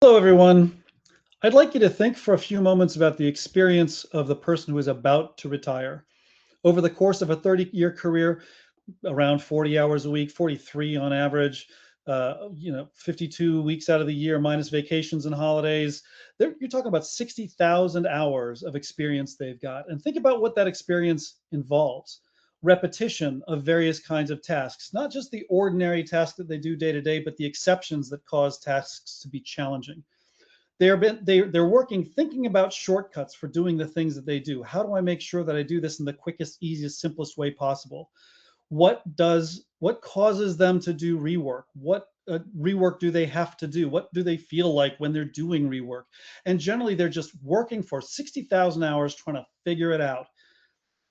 Hello, everyone. I'd like you to think for a few moments about the experience of the person who is about to retire. Over the course of a 30-year career, around 40 hours a week, 43 on average, 52 weeks out of the year minus vacations and holidays. You're talking about 60,000 hours of experience they've got. And think about what that experience involves. Repetition of various kinds of tasks, not just the ordinary tasks that they do day to day, but the exceptions that cause tasks to be challenging. They're working thinking about shortcuts for doing the things that they do. How do I make sure that I do this in the quickest, easiest, simplest way possible? What causes them to do rework? What rework do they have to do? What do they feel like when they're doing rework? And generally, they're just working for 60,000 hours trying to figure it out.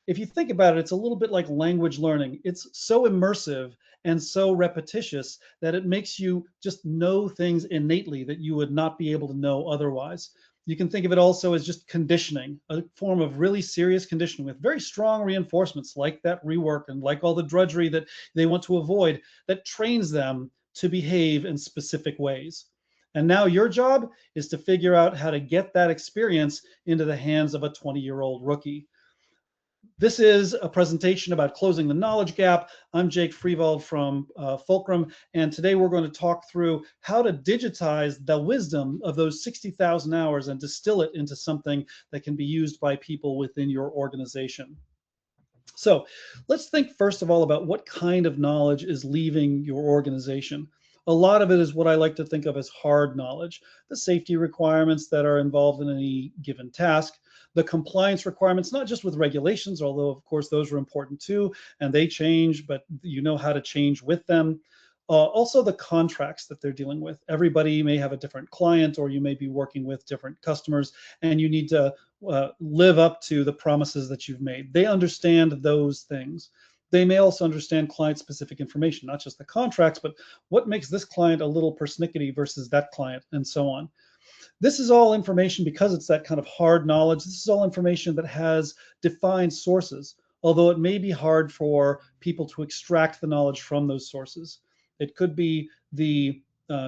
If you think about it, it's a little bit like language learning. It's so immersive and so repetitious that it makes you just know things innately that you would not be able to know otherwise. You can think of it also as just conditioning, a form of really serious conditioning with very strong reinforcements like that rework and like all the drudgery that they want to avoid that trains them to behave in specific ways. And now your job is to figure out how to get that experience into the hands of a 20-year-old rookie. This is a presentation about closing the knowledge gap. I'm Jake Freivald from Fulcrum, and today we're going to talk through how to digitize the wisdom of those 60,000 hours and distill it into something that can be used by people within your organization. So let's think first of all about what kind of knowledge is leaving your organization. A lot of it is what I like to think of as hard knowledge, the safety requirements that are involved in any given task, the compliance requirements, not just with regulations, although of course those are important too, and they change, but you know how to change with them. Also the contracts that they're dealing with. Everybody may have a different client, or you may be working with different customers, and you need to live up to the promises that you've made. They understand those things. They may also understand client-specific information, not just the contracts, but what makes this client a little persnickety versus that client, and so on. This is all information, because it's that kind of hard knowledge. This is all information that has defined sources, although it may be hard for people to extract the knowledge from those sources. It could be the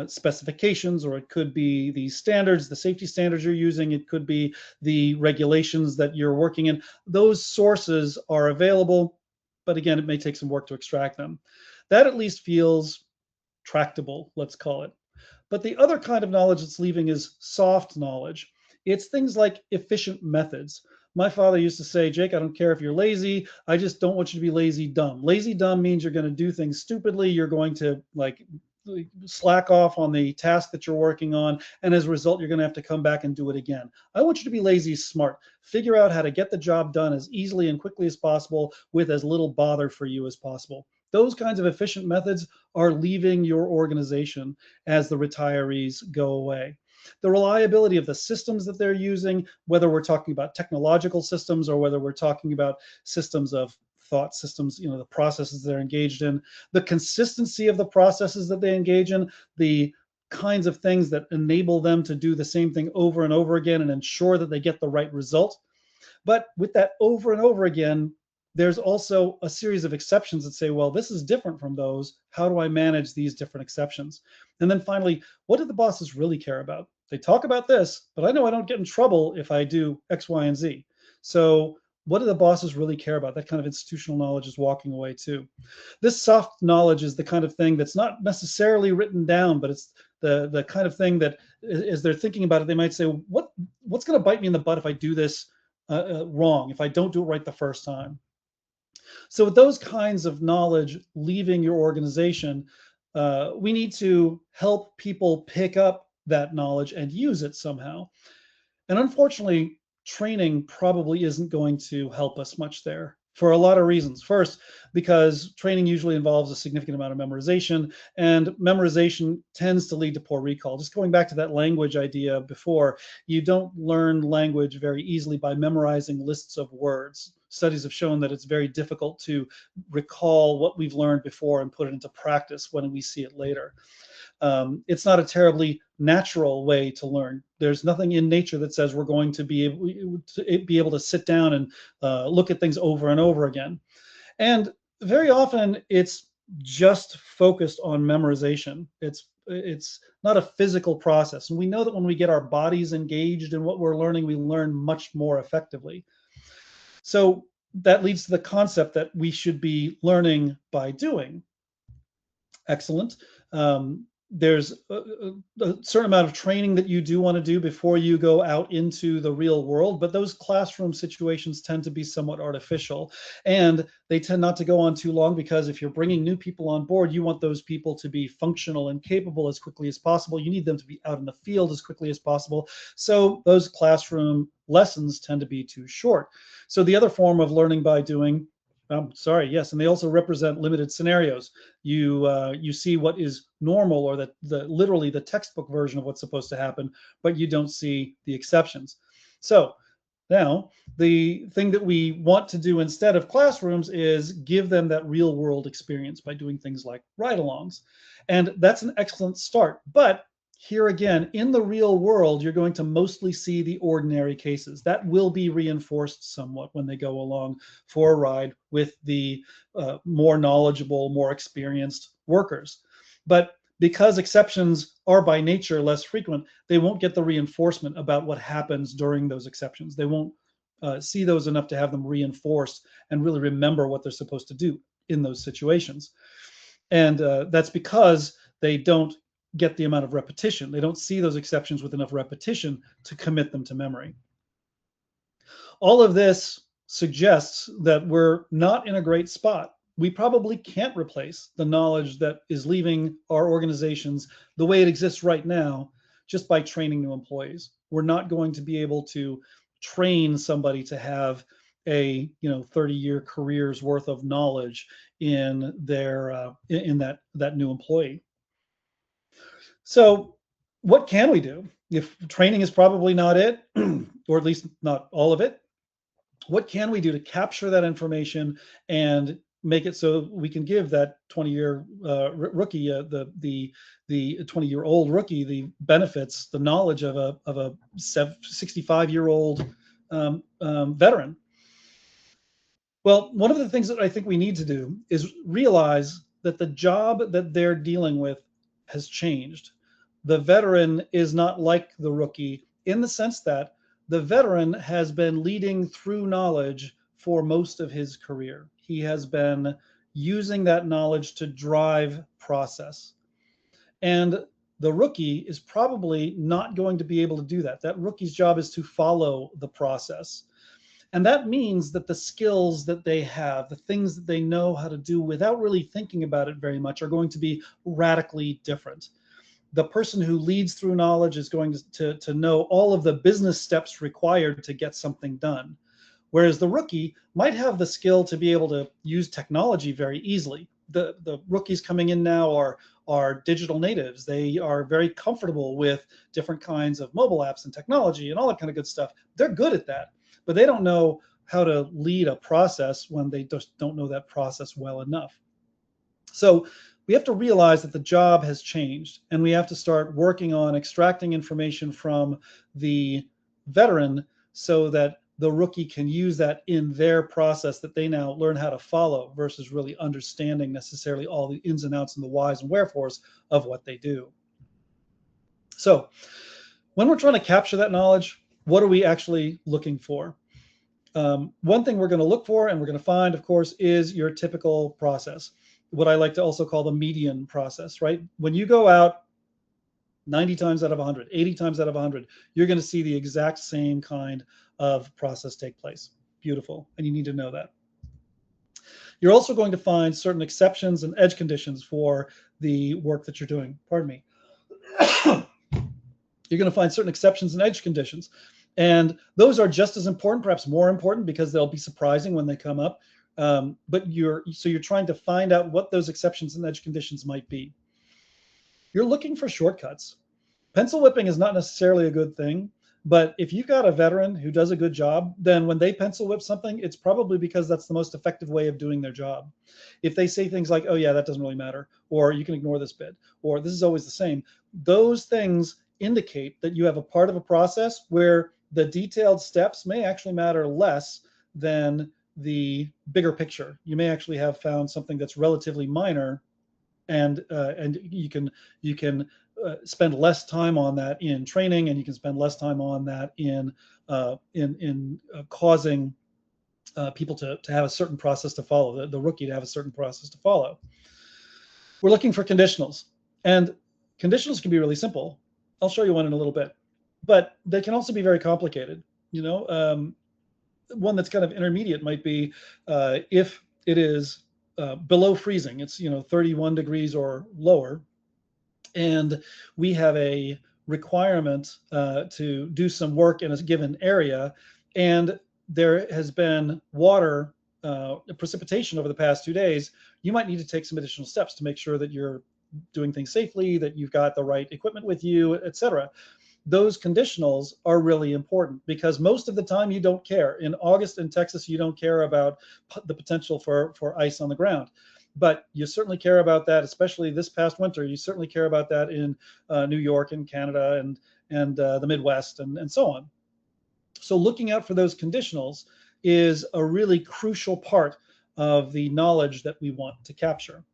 specifications, or it could be the standards, the safety standards you're using. It could be the regulations that you're working in. Those sources are available, but again, it may take some work to extract them. That at least feels tractable, let's call it. But the other kind of knowledge that's leaving is soft knowledge. It's things like efficient methods. My father used to say, Jake, I don't care if you're lazy. I just don't want you to be lazy dumb. Lazy dumb means you're going to do things stupidly. You're going to slack off on the task that you're working on. And as a result, you're going to have to come back and do it again. I want you to be lazy smart. Figure out how to get the job done as easily and quickly as possible with as little bother for you as possible. Those kinds of efficient methods are leaving your organization as the retirees go away. The reliability of the systems that they're using, whether we're talking about technological systems or whether we're talking about systems of thought systems, the processes they're engaged in, the consistency of the processes that they engage in, the kinds of things that enable them to do the same thing over and over again and ensure that they get the right result. But with that over and over again, there's also a series of exceptions that say, well, this is different from those. How do I manage these different exceptions? And then finally, what do the bosses really care about? They talk about this, but I know I don't get in trouble if I do X, Y, and Z. So what do the bosses really care about? That kind of institutional knowledge is walking away too. This soft knowledge is the kind of thing that's not necessarily written down, but it's the kind of thing that as they're thinking about it, they might say, what's going to bite me in the butt if I do this wrong, if I don't do it right the first time? So with those kinds of knowledge leaving your organization, we need to help people pick up that knowledge and use it somehow. And unfortunately, training probably isn't going to help us much there for a lot of reasons. First, because training usually involves a significant amount of memorization, and memorization tends to lead to poor recall. Just going back to that language idea before, you don't learn language very easily by memorizing lists of words. Studies have shown that it's very difficult to recall what we've learned before and put it into practice when we see it later. It's not a terribly natural way to learn. There's nothing in nature that says we're going to be able to sit down and look at things over and over again. And very often it's just focused on memorization. it's not a physical process. And we know that when we get our bodies engaged in what we're learning, we learn much more effectively. So that leads to the concept that we should be learning by doing. Excellent. There's a certain amount of training that you do want to do before you go out into the real world, but those classroom situations tend to be somewhat artificial, and they tend not to go on too long, because if you're bringing new people on board, you want those people to be functional and capable as quickly as possible. You need them to be out in the field as quickly as possible. So those classroom lessons tend to be too short. So the other form of learning by doing, yes, and they also represent limited scenarios. You see what is normal, or the literally the textbook version of what's supposed to happen, but you don't see the exceptions. So now the thing that we want to do instead of classrooms is give them that real world experience by doing things like ride-alongs, and that's an excellent start. But here again, in the real world, you're going to mostly see the ordinary cases. That will be reinforced somewhat when they go along for a ride with the more knowledgeable, more experienced workers. But because exceptions are by nature less frequent, they won't get the reinforcement about what happens during those exceptions. They won't see those enough to have them reinforced and really remember what they're supposed to do in those situations. And that's because they don't get the amount of repetition. They don't see those exceptions with enough repetition to commit them to memory. All of this suggests that we're not in a great spot. We probably can't replace the knowledge that is leaving our organizations the way it exists right now just by training new employees. We're not going to be able to train somebody to have a 30-year career's worth of knowledge in their in that new employee. So what can we do if training is probably not it, or at least not all of it? What can we do to capture that information and make it so we can give that 20-year rookie, the 20-year-old rookie, the benefits, the knowledge of a 65-year-old veteran? Well, one of the things that I think we need to do is realize that the job that they're dealing with has changed. The veteran is not like the rookie in the sense that the veteran has been leading through knowledge for most of his career. He has been using that knowledge to drive process. And the rookie is probably not going to be able to do that. That rookie's job is to follow the process. And that means that the skills that they have, the things that they know how to do without really thinking about it very much, are going to be radically different. The person who leads through knowledge is going to know all of the business steps required to get something done. Whereas the rookie might have the skill to be able to use technology very easily. The rookies coming in now are digital natives. They are very comfortable with different kinds of mobile apps and technology and all that kind of good stuff. They're good at that, but they don't know how to lead a process when they just don't know that process well enough. So we have to realize that the job has changed, and we have to start working on extracting information from the veteran so that the rookie can use that in their process that they now learn how to follow, versus really understanding necessarily all the ins and outs and the whys and wherefores of what they do. So when we're trying to capture that knowledge, what are we actually looking for? One thing we're going to look for and we're going to find, of course, is your typical process, what I like to also call the median process, right? When you go out 90 times out of 100, 80 times out of 100, you're going to see the exact same kind of process take place. Beautiful. And you need to know that. You're also going to find certain exceptions and edge conditions for the work that you're doing. Pardon me. You're going to find certain exceptions and edge conditions. And those are just as important, perhaps more important, because they'll be surprising when they come up. But you're trying to find out what those exceptions and edge conditions might be. You're looking for shortcuts. Pencil whipping is not necessarily a good thing, but if you've got a veteran who does a good job, then when they pencil whip something, it's probably because that's the most effective way of doing their job. If they say things like, oh yeah, that doesn't really matter, or you can ignore this bit, or this is always the same, those things indicate that you have a part of a process where the detailed steps may actually matter less than the bigger picture. You may actually have found something that's relatively minor, and you can spend less time on that in training, and you can spend less time on that in causing people to have a certain process to follow, the rookie to have a certain process to follow. We're looking for conditionals, and conditionals can be really simple. I'll show you one in a little bit, but they can also be very complicated. One that's kind of intermediate might be if it is below freezing, it's 31 degrees or lower, and we have a requirement to do some work in a given area, and there has been water precipitation over the past 2 days, you might need to take some additional steps to make sure that you're doing things safely, that you've got the right equipment with you, etc. Those conditionals are really important because most of the time you don't care. In August in Texas, you don't care about the potential for ice on the ground. But you certainly care about that, especially this past winter. You certainly care about that in New York and Canada and the Midwest and so on. So looking out for those conditionals is a really crucial part of the knowledge that we want to capture.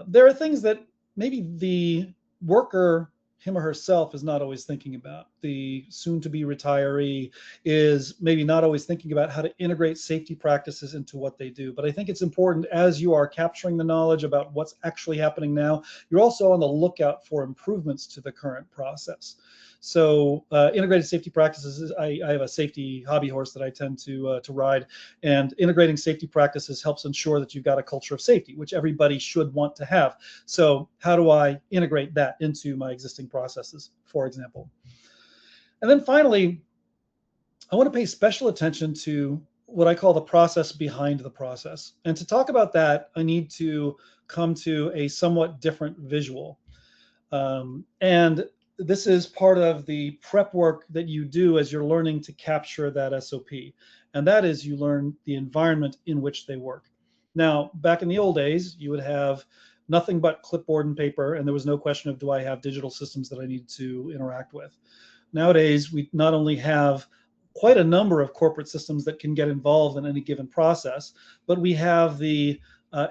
There are things that maybe the worker, him or herself, is not always thinking about. The soon-to-be retiree is maybe not always thinking about how to integrate safety practices into what they do. But I think it's important, as you are capturing the knowledge about what's actually happening now, you're also on the lookout for improvements to the current process. So integrated safety practices, I have a safety hobby horse that I tend to ride, and integrating safety practices helps ensure that you've got a culture of safety, which everybody should want to have. So how do I integrate that into my existing processes, for example? And then finally, I want to pay special attention to what I call the process behind the process. And to talk about that, I need to come to a somewhat different visual. And this is part of the prep work that you do as you're learning to capture that SOP. And that is, you learn the environment in which they work. Now, back in the old days, you would have nothing but clipboard and paper, and there was no question of, do I have digital systems that I need to interact with? Nowadays, we not only have quite a number of corporate systems that can get involved in any given process, but we have the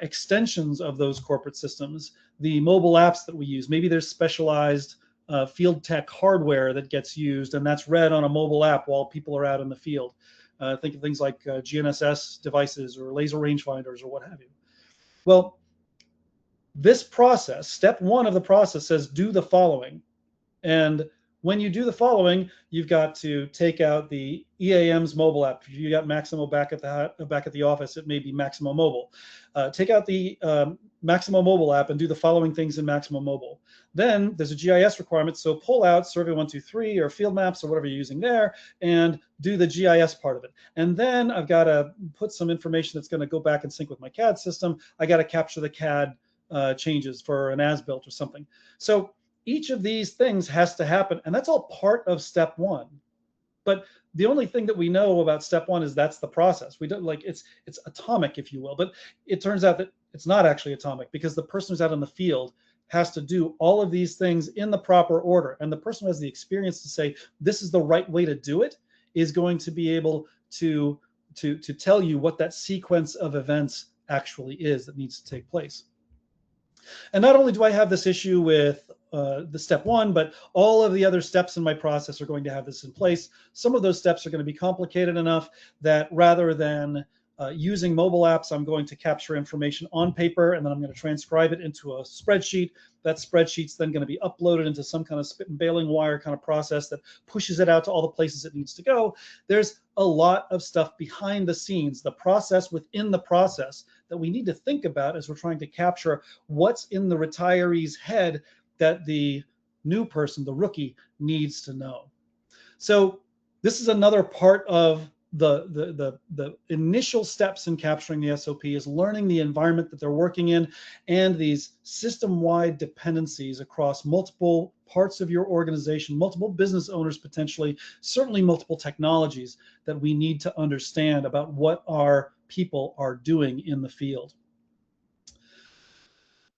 extensions of those corporate systems, the mobile apps that we use. Maybe there's specialized field tech hardware that gets used, and that's read on a mobile app while people are out in the field. Think of things like GNSS devices or laser rangefinders or what have you. Well, this process, step one of the process, says do the following. And when you do the following, you've got to take out the EAM's mobile app. If you got Maximo back at the office, it may be Maximo Mobile. Take out the Maximo Mobile app and do the following things in Maximo Mobile. Then there's a GIS requirement, so pull out Survey 123 or field maps or whatever you're using there and do the GIS part of it. And then I've got to put some information that's going to go back and sync with my CAD system. I got to capture the CAD changes for an as-built or something. So each of these things has to happen, and that's all part of step one. But the only thing that we know about step one is that's the process. We don't, like, it's atomic, if you will, but it turns out that it's not actually atomic, because the person who's out in the field has to do all of these things in the proper order, and the person who has the experience to say this is the right way to do it is going to be able to tell you what that sequence of events actually is that needs to take place. And not only do I have this issue with the step one, but all of the other steps in my process are going to have this in place. Some of those steps are going to be complicated enough that rather than using mobile apps, I'm going to capture information on paper, and then I'm going to transcribe it into a spreadsheet. That spreadsheet's then going to be uploaded into some kind of spit and baling wire kind of process that pushes it out to all the places it needs to go. There's a lot of stuff behind the scenes, the process within the process, that we need to think about as we're trying to capture what's in the retiree's head that the new person, the rookie, needs to know. So this is another part of the initial steps in capturing the SOP, is learning the environment that they're working in and these system-wide dependencies across multiple parts of your organization, multiple business owners potentially, certainly multiple technologies that we need to understand about what our people are doing in the field.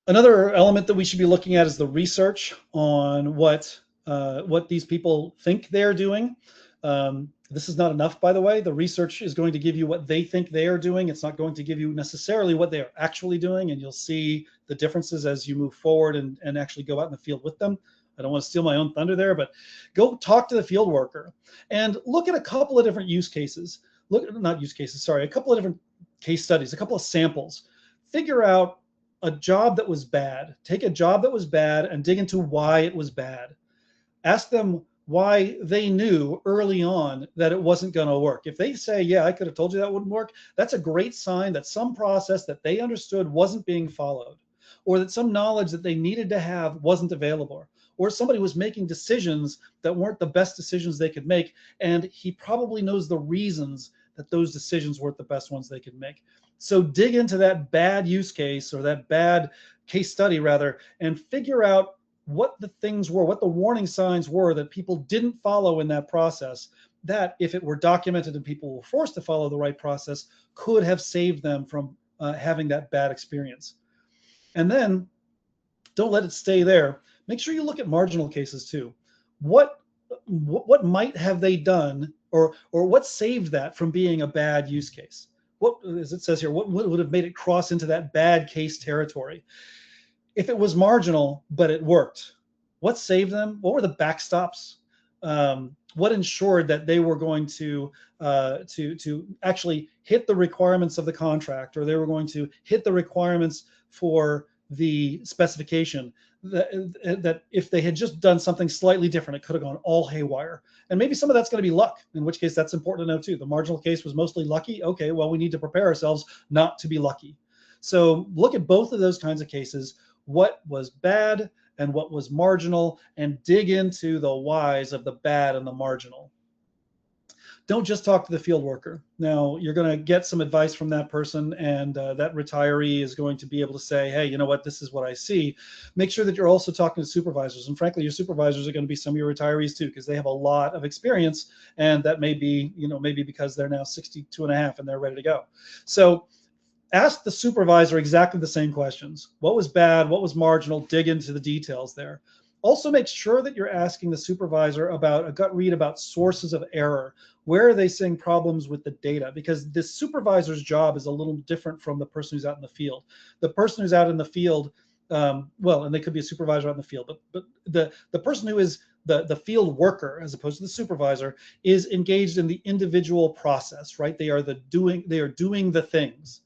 Another element that we should be looking at is the research on what these people think they're doing. This is not enough, by the way. The research is going to give you what they think they are doing. It's not going to give you necessarily what they are actually doing, and you'll see the differences as you move forward and actually go out in the field with them. I don't want to steal my own thunder there, but go talk to the field worker and look at a couple of different use cases. Not use cases, sorry, a couple of different case studies, a couple of samples. Figure out a job that was bad. Take a job that was bad and dig into why it was bad. Ask them why they knew early on that it wasn't going to work. If they say, yeah, I could have told you that wouldn't work, that's a great sign that some process that they understood wasn't being followed, or that some knowledge that they needed to have wasn't available, or somebody was making decisions that weren't the best decisions they could make, and he probably knows the reasons that those decisions weren't the best ones they could make. So dig into that bad use case, or that bad case study rather, and figure out what the things were, what the warning signs were that people didn't follow in that process, that if it were documented and people were forced to follow the right process, could have saved them from having that bad experience. And then don't let it stay there. Make sure you look at marginal cases too. What might have they done, or what saved that from being a bad use case? What, as it says here, what would have made it cross into that bad case territory? If it was marginal, but it worked, what saved them? What were the backstops? What ensured that they were going to actually hit the requirements of the contract, or they were going to hit the requirements for the specification, that if they had just done something slightly different, it could have gone all haywire. And maybe some of that's going to be luck, in which case that's important to know too. The marginal case was mostly lucky. Okay, well, we need to prepare ourselves not to be lucky. So look at both of those kinds of cases. What was bad and what was marginal, and dig into the whys of the bad and the marginal. Don't just talk to the field worker. Now, you're going to get some advice from that person, and that retiree is going to be able to say, hey, you know what, this is what I see. Make sure that you're also talking to supervisors. And frankly, your supervisors are going to be some of your retirees too, because they have a lot of experience, and that may be, maybe because they're now 62 and a half and they're ready to go. So ask the supervisor exactly the same questions. What was bad? What was marginal? Dig into the details there. Also, make sure that you're asking the supervisor about a gut read about sources of error. Where are they seeing problems with the data? Because the supervisor's job is a little different from the person who's out in the field. The person who's out in the field, well, and they could be a supervisor out in the field, but the person who is the field worker, as opposed to the supervisor, is engaged in the individual process, right? They are doing the things.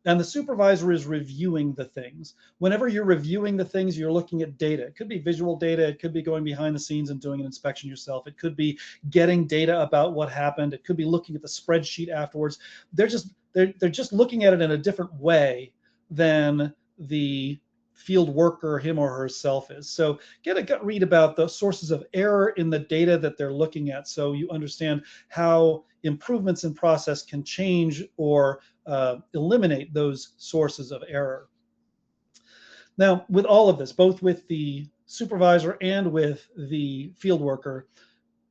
And the supervisor is reviewing the things. Whenever you're reviewing the things, you're looking at data. It could be visual data. It could be going behind the scenes and doing an inspection yourself. It could be getting data about what happened. It could be looking at the spreadsheet afterwards. They're just looking at it in a different way than the field worker, him or herself, is. So get a gut read about the sources of error in the data that they're looking at, so you understand how improvements in process can change or eliminate those sources of error. Now, with all of this, both with the supervisor and with the field worker,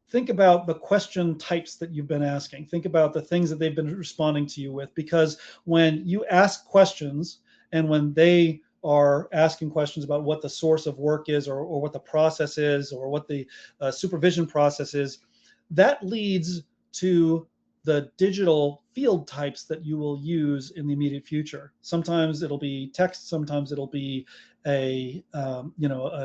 think about the question types that you've been asking. Think about the things that they've been responding to you with, because when you ask questions and when they are asking questions about what the source of work is, or what the process is, or what the supervision process is, that leads to the digital field types that you will use in the immediate future. Sometimes it'll be text, sometimes it'll be a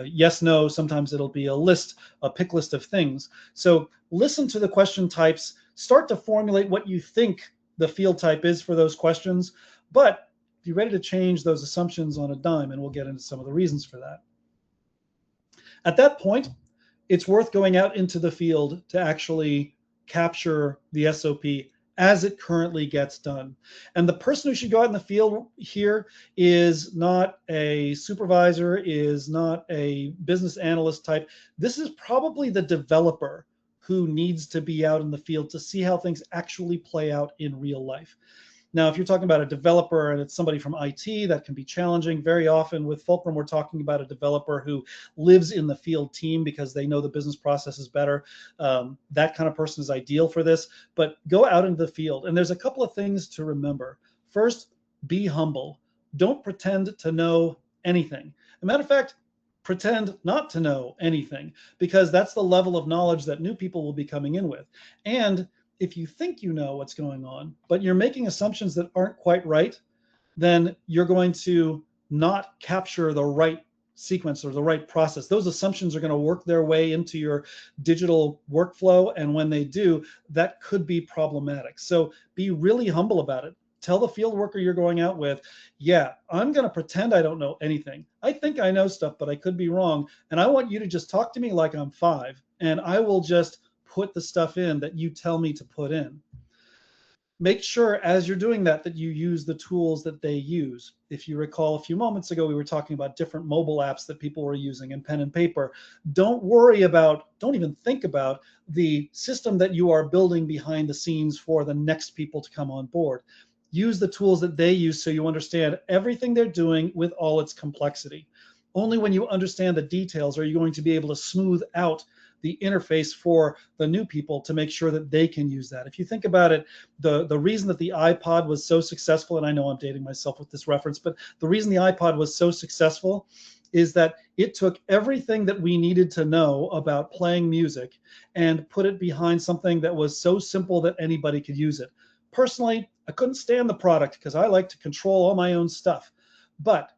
yes, no, sometimes it'll be a pick list of things. So listen to the question types, start to formulate what you think the field type is for those questions, but be ready to change those assumptions on a dime, and we'll get into some of the reasons for that. At that point, it's worth going out into the field to actually capture the SOP as it currently gets done. And the person who should go out in the field here is not a supervisor, is not a business analyst type. This is probably the developer who needs to be out in the field to see how things actually play out in real life. Now, if you're talking about a developer and it's somebody from IT, that can be challenging. Very often with Fulcrum, we're talking about a developer who lives in the field team because they know the business processes better. That kind of person is ideal for this, but go out into the field. And there's a couple of things to remember. First, be humble. Don't pretend to know anything. As a matter of fact, pretend not to know anything, because that's the level of knowledge that new people will be coming in with. And if you think you know what's going on, but you're making assumptions that aren't quite right, then you're going to not capture the right sequence or the right process. Those assumptions are going to work their way into your digital workflow. And when they do, that could be problematic. So be really humble about it. Tell the field worker you're going out with, yeah, I'm going to pretend I don't know anything. I think I know stuff, but I could be wrong. And I want you to just talk to me like I'm 5, and I will just put the stuff in that you tell me to put in. Make sure as you're doing that that you use the tools that they use. If you recall, a few moments ago we were talking about different mobile apps that people were using and pen and paper. Don't even think about the system that you are building behind the scenes for the next people to come on board. Use the tools that they use so you understand everything they're doing with all its complexity. Only when you understand the details are you going to be able to smooth out the interface for the new people to make sure that they can use that. If you think about it, the reason that the iPod was so successful, and I know I'm dating myself with this reference, but the reason the iPod was so successful is that it took everything that we needed to know about playing music and put it behind something that was so simple that anybody could use it. Personally, I couldn't stand the product because I like to control all my own stuff. But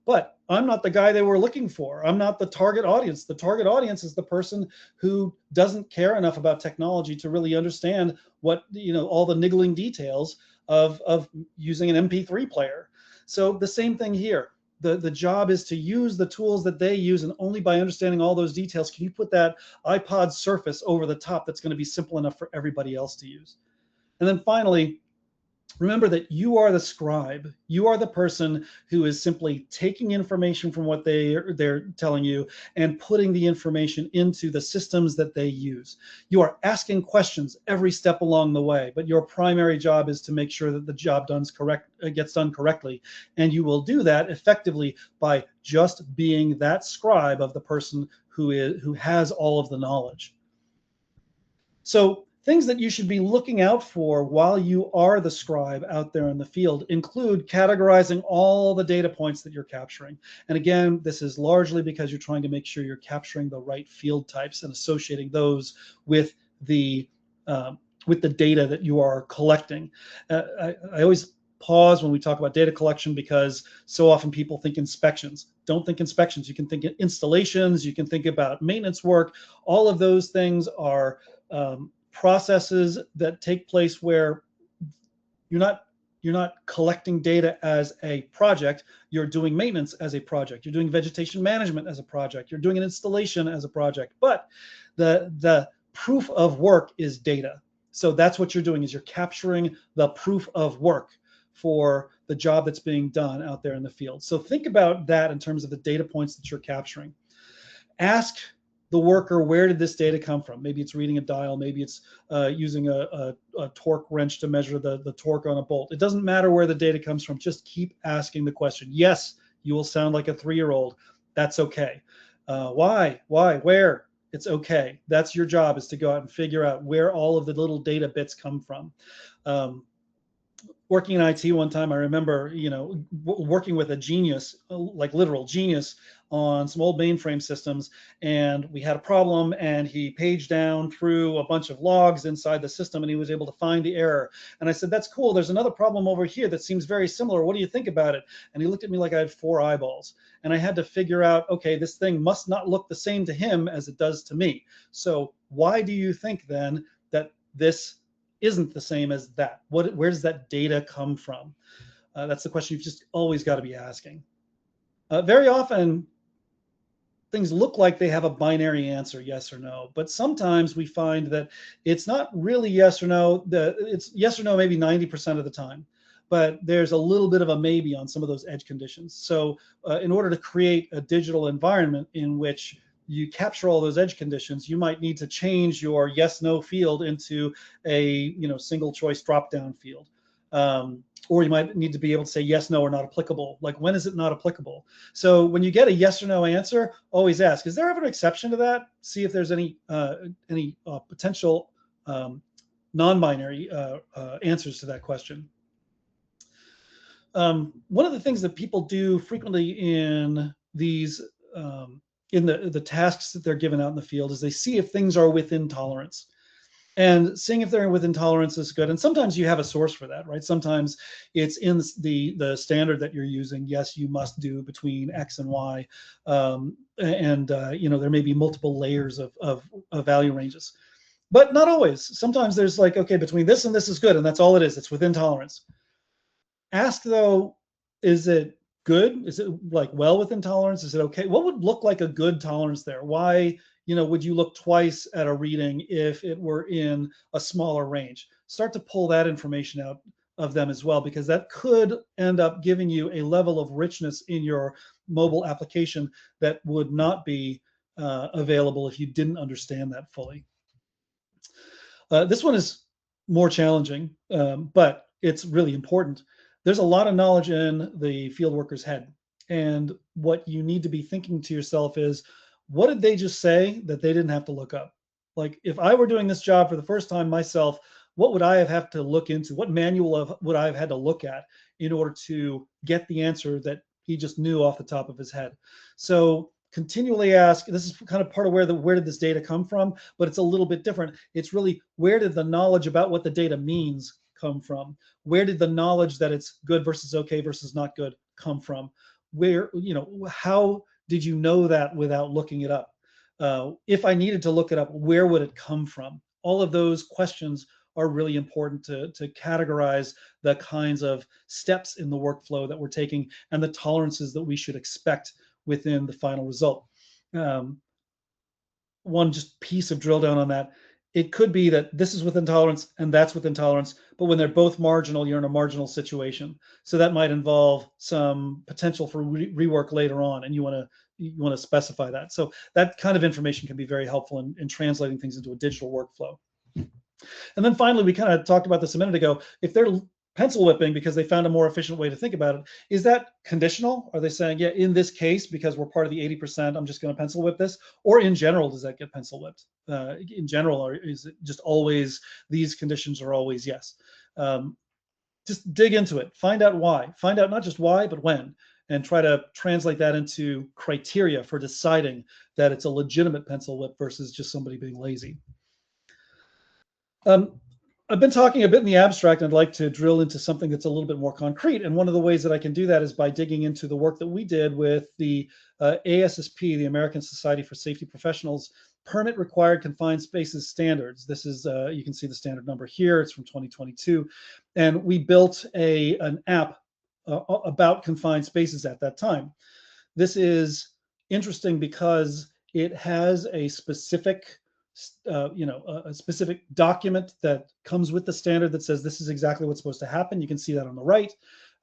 but I'm not the guy they were looking for. I'm not the target audience. The target audience is the person who doesn't care enough about technology to really understand what, all the niggling details of using an MP3 player. So the same thing here. The job is to use the tools that they use, and only by understanding all those details can you put that iPod surface over the top that's going to be simple enough for everybody else to use. And then finally, remember that you are the scribe. You are the person who is simply taking information from what they're telling you and putting the information into the systems that they use. You are asking questions every step along the way, but your primary job is to make sure that the job gets done correctly. And you will do that effectively by just being that scribe of the person who has all of the knowledge. So things that you should be looking out for while you are the scribe out there in the field include categorizing all the data points that you're capturing. And again, this is largely because you're trying to make sure you're capturing the right field types and associating those with the data that you are collecting. I always pause when we talk about data collection because so often people think inspections. Don't think inspections. You can think installations. You can think about maintenance work. All of those things are processes that take place where you're not collecting data as a project. You're doing maintenance as a project. You're doing vegetation management as a project. You're doing an installation as a project. But the proof of work is data. So that's what you're doing, is you're capturing the proof of work for the job that's being done out there in the field. So think about that in terms of the data points that you're capturing. Ask the worker, where did this data come from? Maybe it's reading a dial, maybe it's using a torque wrench to measure the torque on a bolt. It doesn't matter where the data comes from, just keep asking the question. Yes, you will sound like a 3-year-old. That's okay. Why, where? It's okay. That's your job, is to go out and figure out where all of the little data bits come from. Working in IT one time, I remember, working with a genius, like literal genius, on some old mainframe systems, and we had a problem, and he paged down through a bunch of logs inside the system, and he was able to find the error. And I said, that's cool. There's another problem over here that seems very similar. What do you think about it? And he looked at me like I had 4 eyeballs. And I had to figure out, okay, this thing must not look the same to him as it does to me. So why do you think then that this isn't the same as that? Where does that data come from? That's the question you've just always got to be asking. Very often, things look like they have a binary answer, yes or no, but sometimes we find that it's not really yes or no. It's yes or no maybe 90% of the time, but there's a little bit of a maybe on some of those edge conditions. So in order to create a digital environment in which you capture all those edge conditions, you might need to change your yes no field into a single choice drop down field. Or you might need to be able to say yes, no, or not applicable. Like, when is it not applicable? So when you get a yes or no answer, always ask, is there ever an exception to that? See if there's any potential non-binary answers to that question. One of the things that people do frequently in these in the tasks that they're given out in the field is they see if things are within tolerance. and seeing if they're within tolerance is good. And sometimes you have a source for that, right? Sometimes it's in the standard that you're using. Yes, you must do between X and Y, and there may be multiple layers of value ranges, but not always. Sometimes there's like, okay, between this and this is good, and that's all it is. It's within tolerance. Ask though, is it good? Is it like well within tolerance? Is it okay? What would look like a good tolerance there? Why, would you look twice at a reading if it were in a smaller range? Start to pull that information out of them as well, because that could end up giving you a level of richness in your mobile application that would not be available if you didn't understand that fully. This one is more challenging, but it's really important. There's a lot of knowledge in the field worker's head. And what you need to be thinking to yourself is, what did they just say that they didn't have to look up? Like, if I were doing this job for the first time myself, what would I have to look into? What manual would I have had to look at in order to get the answer that he just knew off the top of his head? So continually ask. This is kind of part of where did this data come from, but it's a little bit different. It's really, where did the knowledge about what the data means come from? Where did the knowledge that it's good versus okay versus not good come from? Where, how did you know that without looking it up? If I needed to look it up, where would it come from? All of those questions are really important to categorize the kinds of steps in the workflow that we're taking and the tolerances that we should expect within the final result. One just piece of drill down on that. It could be that this is within tolerance and that's within tolerance, but when they're both marginal, you're in a marginal situation. So that might involve some potential for rework later on, and you want to specify that. So that kind of information can be very helpful in translating things into a digital workflow. And then finally, we kind of talked about this a minute ago. If they're pencil whipping because they found a more efficient way to think about it, is that conditional? Are they saying, yeah, in this case, because we're part of the 80%, I'm just going to pencil whip this? Or in general, does that get pencil whipped? In general, or is it just always, these conditions are always yes? Just dig into it. Find out why. Find out not just why, but when. And try to translate that into criteria for deciding that it's a legitimate pencil whip versus just somebody being lazy. I've been talking a bit in the abstract, and I'd like to drill into something that's a little bit more concrete. And one of the ways that I can do that is by digging into the work that we did with the ASSP, the American Society for Safety Professionals, Permit Required Confined Spaces Standards. This is, you can see the standard number here. It's from 2022. And we built an app about confined spaces at that time. This is interesting because it has a specific a specific document that comes with the standard that says this is exactly what's supposed to happen. You can see that on the right.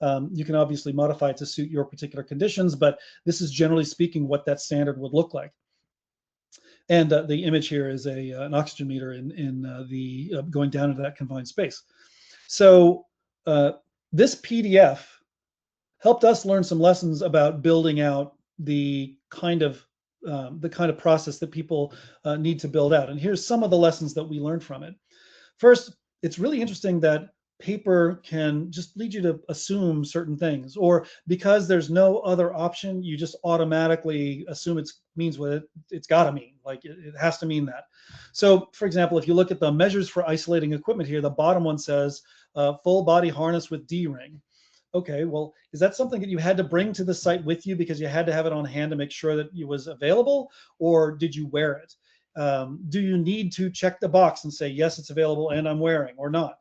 You can obviously modify it to suit your particular conditions, but this is generally speaking what that standard would look like. And the image here is an oxygen meter in the going down into that confined space. So this PDF helped us learn some lessons about building out the kind of process that people need to build out. And here's some of the lessons that we learned from it. First, it's really interesting that paper can just lead you to assume certain things, or because there's no other option, you just automatically assume it means what it's got to mean. Like it has to mean that. So, for example, if you look at the measures for isolating equipment here, the bottom one says full body harness with D-ring. Okay, well, is that something that you had to bring to the site with you because you had to have it on hand to make sure that it was available, or did you wear it? Do you need to check the box and say, yes, it's available and I'm wearing, or not?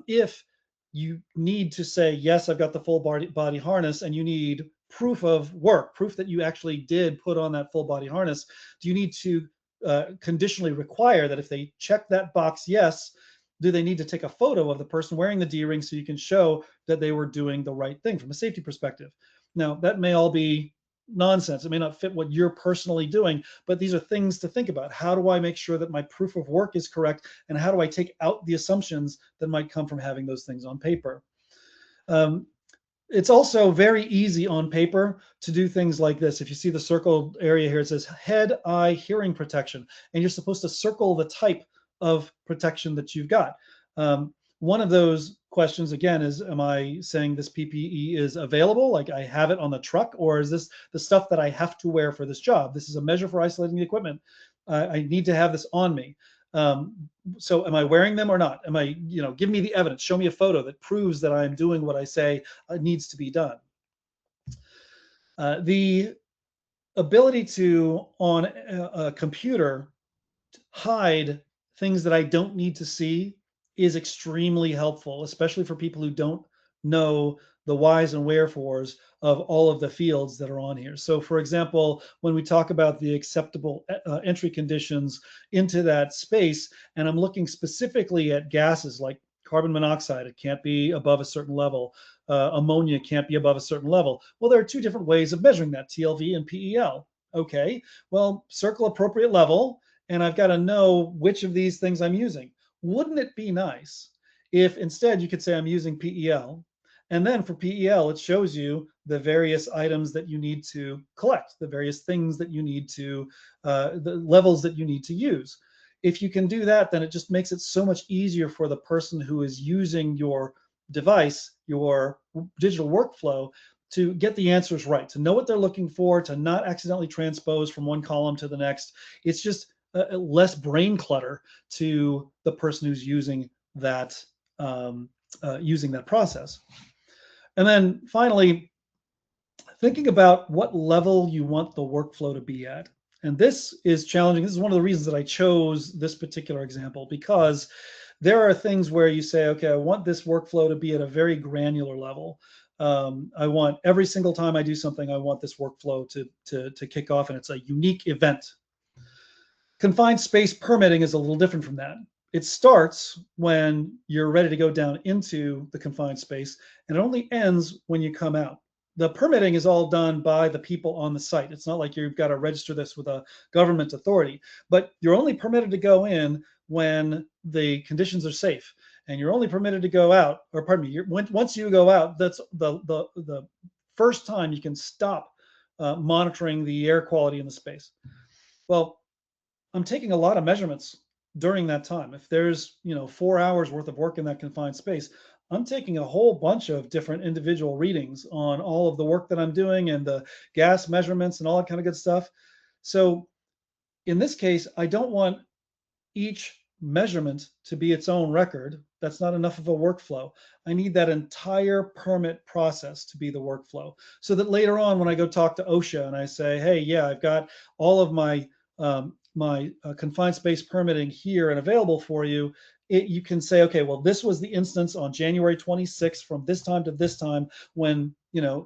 If you need to say, yes, I've got the full body harness, and you need proof of work, proof that you actually did put on that full body harness, do you need to conditionally require that if they check that box, yes, do they need to take a photo of the person wearing the D-ring so you can show that they were doing the right thing from a safety perspective? Now, that may all be nonsense. It may not fit what you're personally doing, but these are things to think about. How do I make sure that my proof of work is correct? And how do I take out the assumptions that might come from having those things on paper? It's also very easy on paper to do things like this. If you see the circled area here, it says head, eye, hearing protection, and you're supposed to circle the type of protection that you've got. One of those questions, again, is, am I saying this PPE is available, like I have it on the truck, or is this the stuff that I have to wear for this job? This is a measure for isolating the equipment. I need to have this on me. So am I wearing them or not? Am I, give me the evidence, show me a photo that proves that I'm doing what I say needs to be done. The ability to, on a computer, hide things that I don't need to see is extremely helpful, especially for people who don't know the whys and wherefores of all of the fields that are on here. So for example, when we talk about the acceptable entry conditions into that space, and I'm looking specifically at gases like carbon monoxide, it can't be above a certain level. Ammonia can't be above a certain level. Well, there are two different ways of measuring that, TLV and PEL. Okay, well, circle appropriate level, and I've got to know which of these things I'm using. Wouldn't it be nice if instead you could say I'm using PEL, and then for PEL, it shows you the various items that you need to collect, the various things that you need to, the levels that you need to use. If you can do that, then it just makes it so much easier for the person who is using your device, your digital workflow, to get the answers right, to know what they're looking for, to not accidentally transpose from one column to the next. It's just less brain clutter to the person who's using that process. And then finally, thinking about what level you want the workflow to be at. And this is challenging. This is one of the reasons that I chose this particular example, because there are things where you say, okay, I want this workflow to be at a very granular level. I want every single time I do something, I want this workflow to kick off, and it's a unique event. Confined space permitting is a little different from that. It starts when you're ready to go down into the confined space, and it only ends when you come out. The permitting is all done by the people on the site. It's not like you've got to register this with a government authority, but you're only permitted to go in when the conditions are safe, and you're only permitted to go out, or pardon me, once you go out, that's the first time you can stop monitoring the air quality in the space. Well, I'm taking a lot of measurements during that time. If there's, 4 hours worth of work in that confined space, I'm taking a whole bunch of different individual readings on all of the work that I'm doing and the gas measurements and all that kind of good stuff. So in this case, I don't want each measurement to be its own record. That's not enough of a workflow. I need that entire permit process to be the workflow, so that later on when I go talk to OSHA and I say, hey, yeah, I've got all of my confined space permitting here and available for you, you can say, okay, well, this was the instance on January 26th from this time to this time when,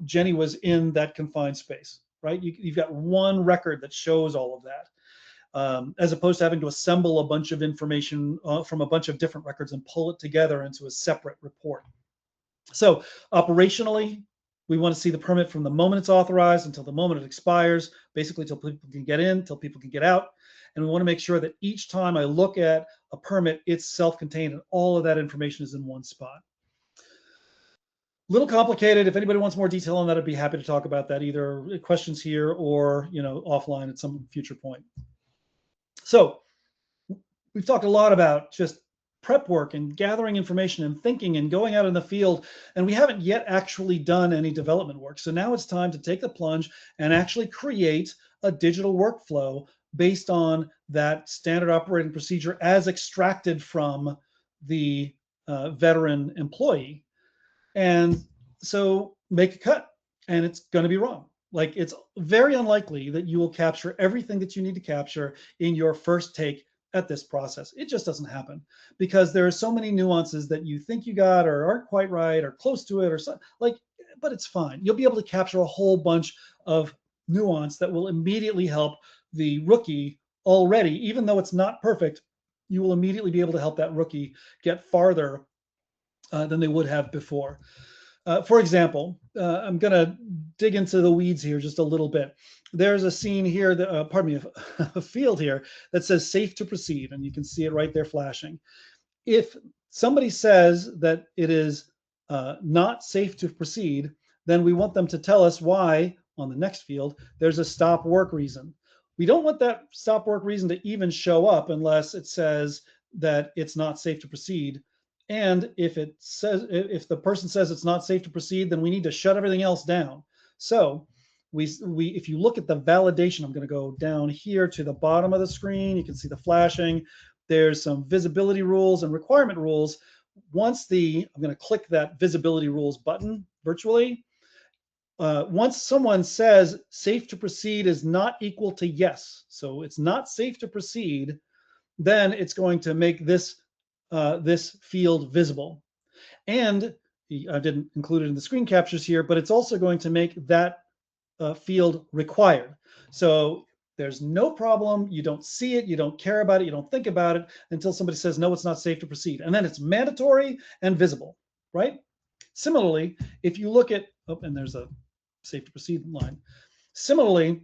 Jenny was in that confined space, right? You've got one record that shows all of that. As opposed to having to assemble a bunch of information from a bunch of different records and pull it together into a separate report. So operationally, we want to see the permit from the moment it's authorized until the moment it expires, basically till people can get in, till people can get out. And we want to make sure that each time I look at a permit, it's self-contained and all of that information is in one spot. Little complicated. If anybody wants more detail on that, I'd be happy to talk about that, either questions here or offline at some future point. So we've talked a lot about just prep work and gathering information and thinking and going out in the field, and we haven't yet actually done any development work. So now it's time to take the plunge and actually create a digital workflow based on that standard operating procedure as extracted from the veteran employee. And so make a cut, and it's going to be wrong. Like, it's very unlikely that you will capture everything that you need to capture in your first take at this process. It just doesn't happen, because there are so many nuances that you think you got or aren't quite right or close to it or something, but it's fine. You'll be able to capture a whole bunch of nuance that will immediately help the rookie already. Even though it's not perfect, you will immediately be able to help that rookie get farther than they would have before. For example, I'm going to dig into the weeds here just a little bit. There's a scene here, a field here that says safe to proceed, and you can see it right there flashing. If somebody says that it is not safe to proceed, then we want them to tell us why on the next field there's a stop work reason. We don't want that stop work reason to even show up unless it says that it's not safe to proceed. And if the person says it's not safe to proceed, then we need to shut everything else down. So if you look at the validation, I'm going to go down here to the bottom of the screen. You can see the flashing. there's some visibility rules and requirement rules. Once I'm going to click that visibility rules button virtually. Once someone says safe to proceed is not equal to yes, so it's not safe to proceed, then it's going to make this field visible. And I didn't include it in the screen captures here, but it's also going to make that field required. So there's no problem. You don't see it. You don't care about it. You don't think about it until somebody says, no, it's not safe to proceed. And then it's mandatory and visible, right? Similarly, if you look at, oh, and there's a safe to proceed line. Similarly,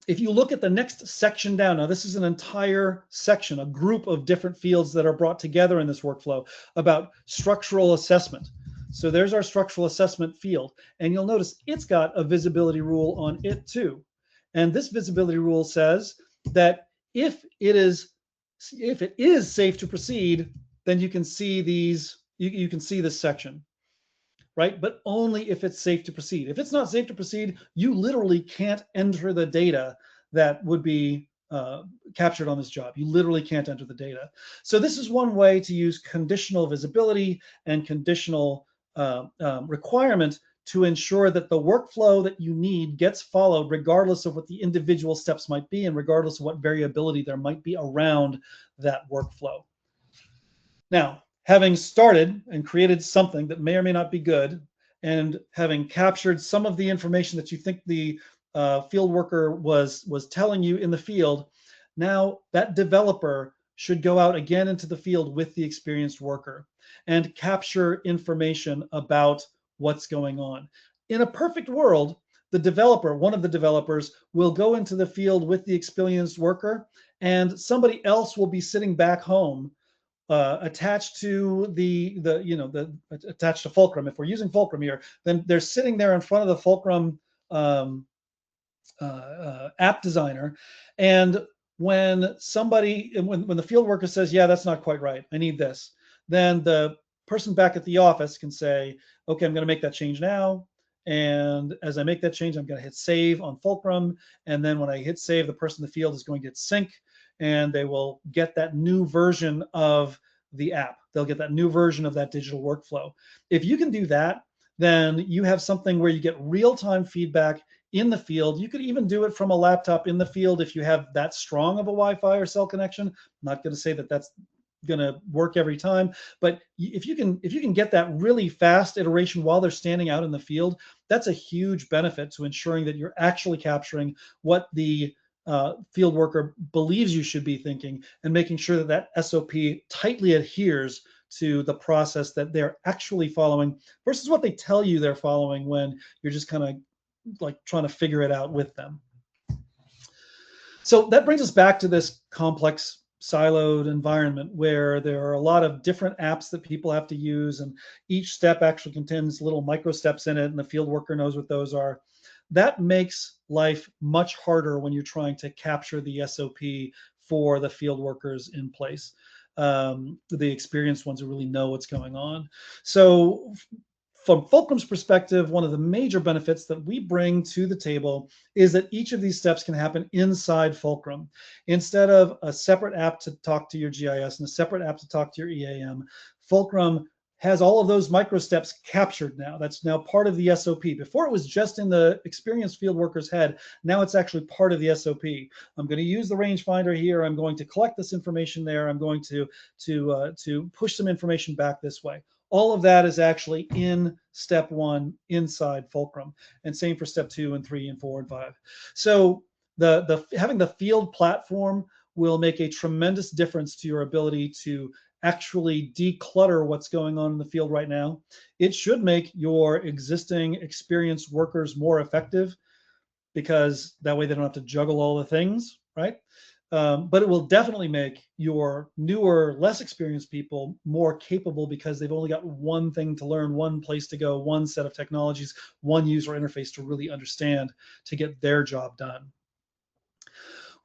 if you look at the next section down, now this is an entire section, a group of different fields that are brought together in this workflow about structural assessment. So there's our structural assessment field, and you'll notice it's got a visibility rule on it too. And this visibility rule says that if it is safe to proceed, then you can see these, you can see this section, right? But only if it's safe to proceed. If it's not safe to proceed, you literally can't enter the data that would be captured on this job. You literally can't enter the data. So this is one way to use conditional visibility and conditional requirement to ensure that the workflow that you need gets followed regardless of what the individual steps might be and regardless of what variability there might be around that workflow. Now, having started and created something that may or may not be good, and having captured some of the information that you think the field worker was telling you in the field, now that developer should go out again into the field with the experienced worker and capture information about what's going on. In a perfect world, the developer, one of the developers, will go into the field with the experienced worker, and somebody else will be sitting back home attached to attached to Fulcrum. If we're using Fulcrum here, then they're sitting there in front of the Fulcrum app designer, and when the field worker says, yeah, that's not quite right, I need this, then the person back at the office can say, okay, I'm going to make that change now. And as I make that change, I'm going to hit save on Fulcrum. And then when I hit save, the person in the field is going to hit sync, and they will get that new version of the app. They'll get that new version of that digital workflow. If you can do that, then you have something where you get real-time feedback in the field. You could even do it from a laptop in the field if you have that strong of a Wi-Fi or cell connection. I'm not going to say that that's going to work every time, but if you can get that really fast iteration while they're standing out in the field, that's a huge benefit to ensuring that you're actually capturing what the field worker believes you should be thinking, and making sure that that SOP tightly adheres to the process that they're actually following versus what they tell you they're following when you're just kind of like trying to figure it out with them. So that brings us back to this complex siloed environment where there are a lot of different apps that people have to use, and each step actually contains little micro steps in it, and the field worker knows what those are. That makes life much harder when you're trying to capture the SOP for the field workers in place, the experienced ones who really know what's going on. So from Fulcrum's perspective, one of the major benefits that we bring to the table is that each of these steps can happen inside Fulcrum. Instead of a separate app to talk to your GIS and a separate app to talk to your EAM, Fulcrum has all of those micro steps captured now. That's now part of the SOP. Before it was just in the experienced field worker's head. Now it's actually part of the SOP. I'm going to use the rangefinder here. I'm going to collect this information there. I'm going to push some information back this way. All of that is actually in step one inside Fulcrum, and same for step 2 and 3 and 4 and 5. So having the field platform will make a tremendous difference to your ability to actually declutter what's going on in the field right now. It should make your existing experienced workers more effective, because that way they don't have to juggle all the things, right? But it will definitely make your newer, less experienced people more capable, because they've only got one thing to learn, one place to go, one set of technologies, one user interface to really understand to get their job done.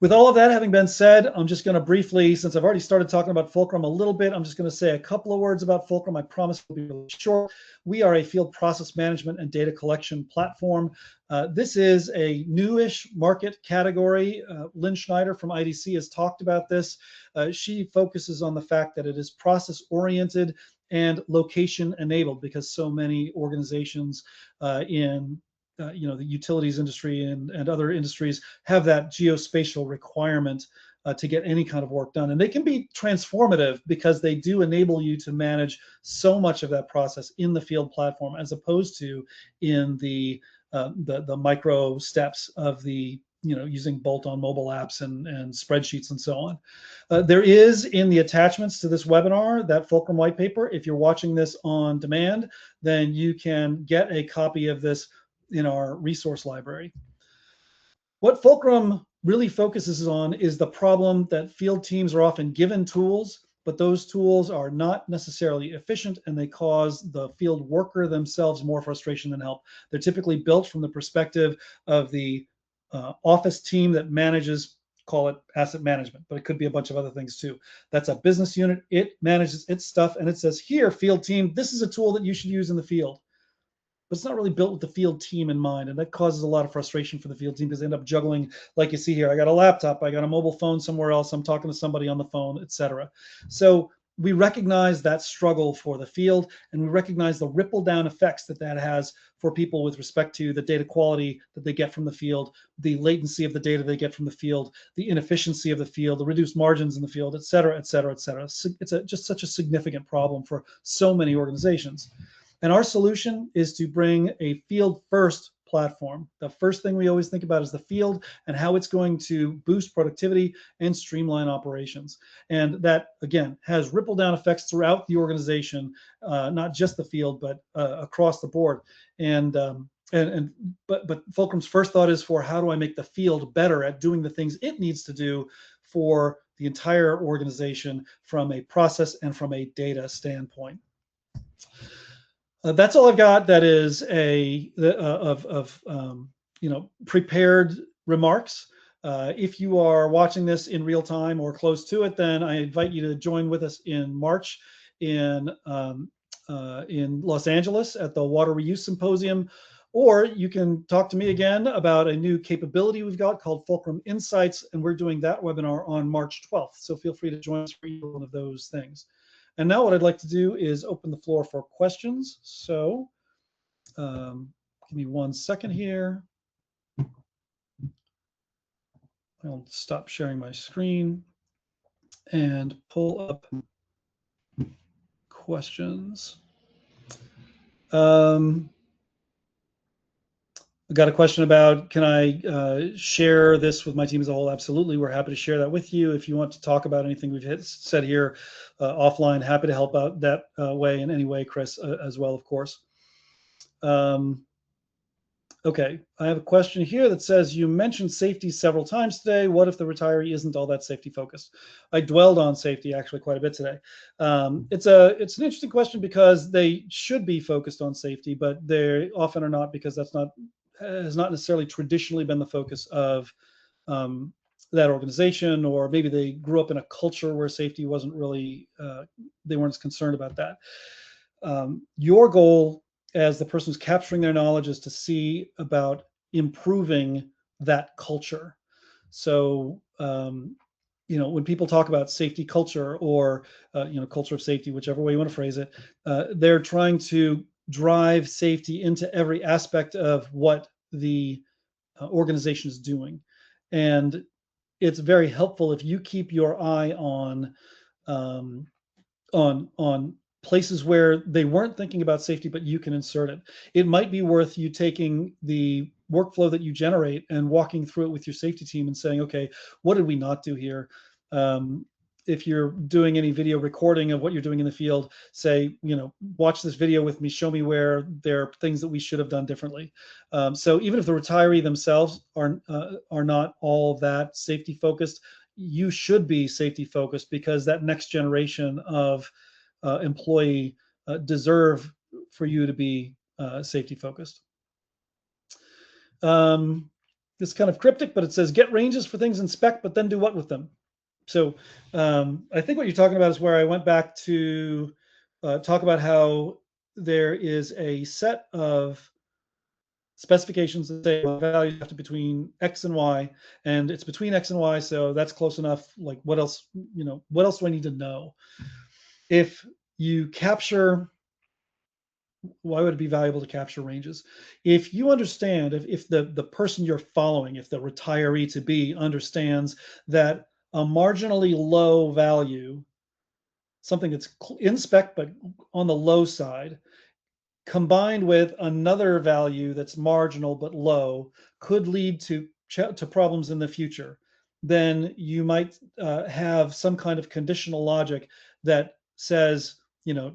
With all of that having been said, I'm just going to briefly, since I've already started talking about Fulcrum a little bit, I'm just going to say a couple of words about Fulcrum. I promise it'll be really short. We are a field process management and data collection platform. This is a newish market category. Lynn Schneider from IDC has talked about this. She focuses on the fact that it is process oriented and location enabled, because so many organizations in the utilities industry and other industries have that geospatial requirement to get any kind of work done. And they can be transformative because they do enable you to manage so much of that process in the field platform, as opposed to in the micro steps of the using bolt-on mobile apps and spreadsheets and so on. There is in the attachments to this webinar that Fulcrum white paper. If you're watching this on demand, then you can get a copy of this in our resource library. What Fulcrum really focuses on is the problem that field teams are often given tools, but those tools are not necessarily efficient, and they cause the field worker themselves more frustration than help. They're typically built from the perspective of the office team that manages, call it asset management, but it could be a bunch of other things too. That's a business unit. It manages its stuff, and it says, here, field team, this is a tool that you should use in the field. But it's not really built with the field team in mind. And that causes a lot of frustration for the field team, because they end up juggling, like you see here, I got a laptop, I got a mobile phone somewhere else, I'm talking to somebody on the phone, etc. So we recognize that struggle for the field, and we recognize the ripple down effects that that has for people with respect to the data quality that they get from the field, the latency of the data they get from the field, the inefficiency of the field, the reduced margins in the field, et cetera, et cetera, et cetera. It's just such a significant problem for so many organizations. And our solution is to bring a field first platform. The first thing we always think about is the field and how it's going to boost productivity and streamline operations. And that, again, has ripple down effects throughout the organization, not just the field, but across the board. But Fulcrum's first thought is for how do I make the field better at doing the things it needs to do for the entire organization from a process and from a data standpoint. That's all I've got. That is prepared remarks. If you are watching this in real time or close to it, then I invite you to join with us in March in Los Angeles at the Water Reuse Symposium. Or you can talk to me again about a new capability we've got called Fulcrum Insights, and we're doing that webinar on March 12th. So feel free to join us for either one of those things. And now what I'd like to do is open the floor for questions. So give me 1 second here. I'll stop sharing my screen and pull up questions. I got a question about, can I share this with my team as a whole? Absolutely, we're happy to share that with you. If you want to talk about anything we've said here offline, happy to help out that way in any way, Chris, as well, of course. Okay, I have a question here that says, you mentioned safety several times today. What if the retiree isn't all that safety focused? I dwelled on safety actually quite a bit today. It's an interesting question, because they should be focused on safety, but they often are not, because that's not has not necessarily traditionally been the focus of that organization, or maybe they grew up in a culture where safety wasn't really, they weren't as concerned about that. Your goal as the person who's capturing their knowledge is to see about improving that culture. So, when people talk about safety culture, or, culture of safety, whichever way you want to phrase it, they're trying to drive safety into every aspect of what the organization is doing. And it's very helpful if you keep your eye on places where they weren't thinking about safety, but you can insert it. It might be worth you taking the workflow that you generate and walking through it with your safety team and saying, okay, what did we not do here? If you're doing any video recording of what you're doing in the field, say, watch this video with me, show me where there are things that we should have done differently. So even if the retiree themselves are not all that safety focused, you should be safety focused, because that next generation of employee deserve for you to be safety focused. It's kind of cryptic, but it says get ranges for things in spec, but then do what with them? So I think what you're talking about is where I went back to talk about how there is a set of specifications that say values have to be between X and Y, and it's between X and Y, so that's close enough. Like what else, what else do I need to know? If you capture, why would it be valuable to capture ranges? If you understand, if the person you're following, if the retiree to be understands that a marginally low value, something that's in spec but on the low side, combined with another value that's marginal but low, could lead to problems in the future, then you might have some kind of conditional logic that says,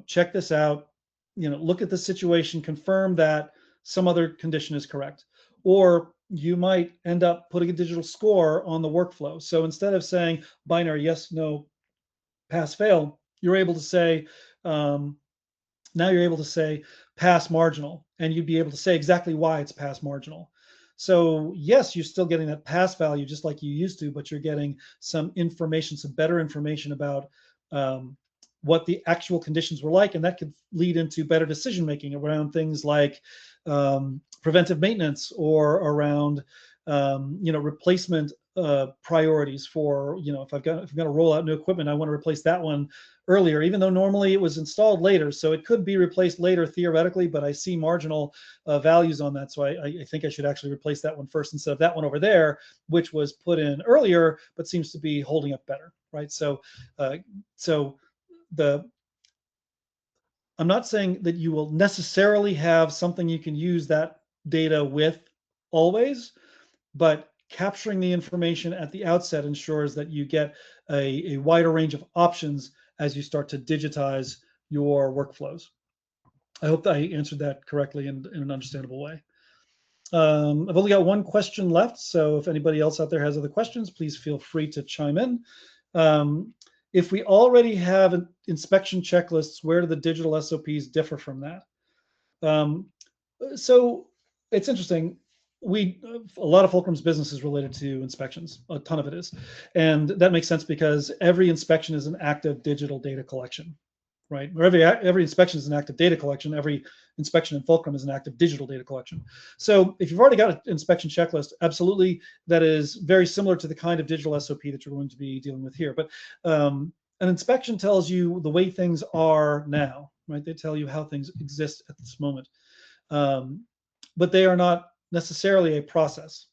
check this out, look at the situation, confirm that some other condition is correct. Or you might end up putting a digital score on the workflow. So instead of saying binary yes, no, pass, fail, you're able to say, now you're able to say pass marginal, and you'd be able to say exactly why it's pass marginal. So yes, you're still getting that pass value just like you used to, but you're getting some information, some better information about what the actual conditions were like, and that could lead into better decision making around things like preventive maintenance, or around replacement priorities for, if I'm going to roll out new equipment, I want to replace that one earlier, even though normally it was installed later. So it could be replaced later theoretically, but I see marginal values on that. So I think I should actually replace that one first instead of that one over there, which was put in earlier, but seems to be holding up better, right? So, I'm not saying that you will necessarily have something you can use that data with always, but capturing the information at the outset ensures that you get a wider range of options as you start to digitize your workflows. I hope that I answered that correctly in an understandable way. I've only got one question left, so if anybody else out there has other questions, please feel free to chime in. If we already have inspection checklists, where do the digital SOPs differ from that? So it's interesting. A lot of Fulcrum's business is related to inspections. A ton of it is, and that makes sense because every inspection is an active digital data collection, right? Or every inspection is an active data collection. Every inspection in Fulcrum is an active digital data collection. So if you've already got an inspection checklist, absolutely, that is very similar to the kind of digital SOP that you're going to be dealing with here. But an inspection tells you the way things are now, right? They tell you how things exist at this moment. But they are not necessarily a process.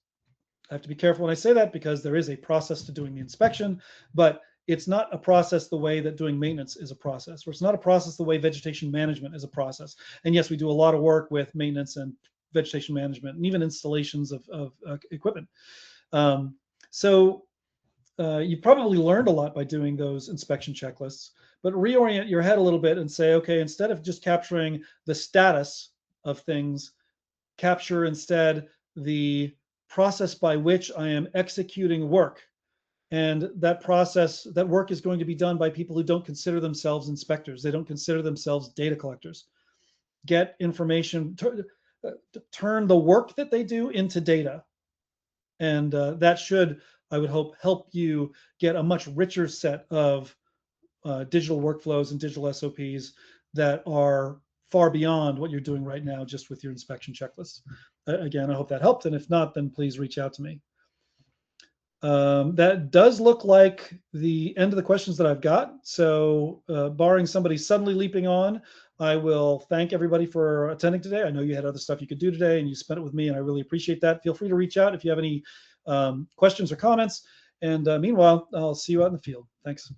I have to be careful when I say that because there is a process to doing the inspection, but it's not a process the way that doing maintenance is a process, or it's not a process the way vegetation management is a process. And yes, we do a lot of work with maintenance and vegetation management and even installations of equipment. So you probably learned a lot by doing those inspection checklists, but reorient your head a little bit and say, okay, instead of just capturing the status of things, capture instead the process by which I am executing work. And that work is going to be done by people who don't consider themselves inspectors. They don't consider themselves data collectors. Get information, turn the work that they do into data. And that should, I would hope, help you get a much richer set of digital workflows and digital SOPs that are far beyond what you're doing right now just with your inspection checklists. Again, I hope that helped. And if not, then please reach out to me. That does look like the end of the questions that I've got. So barring somebody suddenly leaping on, I will thank everybody for attending today. I know you had other stuff you could do today and you spent it with me, and I really appreciate that. Feel free to reach out if you have any questions or comments. And meanwhile, I'll see you out in the field. Thanks.